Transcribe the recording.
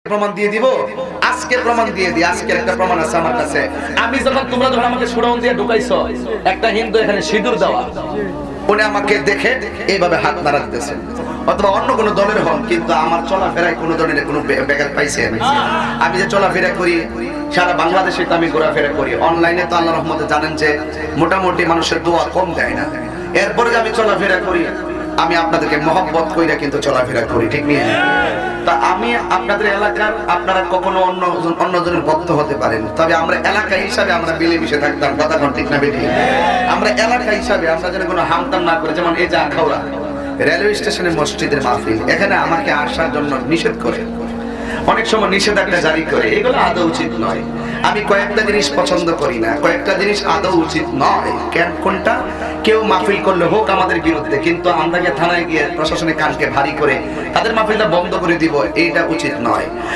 প্রমাণ দিয়ে দিব আজকে প্রমাণ দিয়ে দিই আজকের একটা প্রমাণ আছে আমার কাছে আমি যখন তোমরা যখন আমাকে সুরাউন দিয়ে ঢুকাইছো একটা হিন্দু এখানে সিঁদুর দেওয়া উনি আমাকে দেখে এইভাবে হাত নাড়া দিতেছেন অথবা অন্য কোন দলের হন কিন্তু আমার চলাফেরায় কোনো ধরনের কোনো ব্যাঘাত পাইছে আমি যে চলাফেরা করি সারা বাংলাদেশে তো আমি ঘোরাফেরা করি অনলাইনে তো আল্লাহর রহমতে জানেন যে মোটামুটি মানুষের দোয়া কম দেয় না এরপরে যে আমি চলাফেরা করি আমি আপনাদেরকে মহব্বত কইরা কিন্তু চলাফেরা করি ঠিক নেই তা আমি আপনাদের এলাকার আপনারা কখনো অন্যজনের ভক্ত হতে পারেন তবে আমরা এলাকা হিসাবে আমরা মিলেমিশে থাকতাম কথা ঠিক না বেঠিক আমরা এলাকা হিসাবে আমরা যেন কোনো হামতাম না করে যেমন এই যে আখাউড়া রেলওয়ে স্টেশনে মসজিদের মাহফিল এখানে আমাকে আসার জন্য নিষেধ করে অনেক সময় নিষেধাজ্ঞা জারি করে এগুলো আদৌ উচিত নয় আমি কয়েকটা জিনিস পছন্দ করি না কয়েকটা জিনিস আদৌ উচিত নয় কেন কোনটা কেউ মাহফিল করলে হোক আমাদের বিরুদ্ধে কিন্তু আমরা থানায় গিয়ে প্রশাসনের কানকে ভারী করে তাদের মাহফিলটা বন্ধ করে দিব এইটা উচিত নয়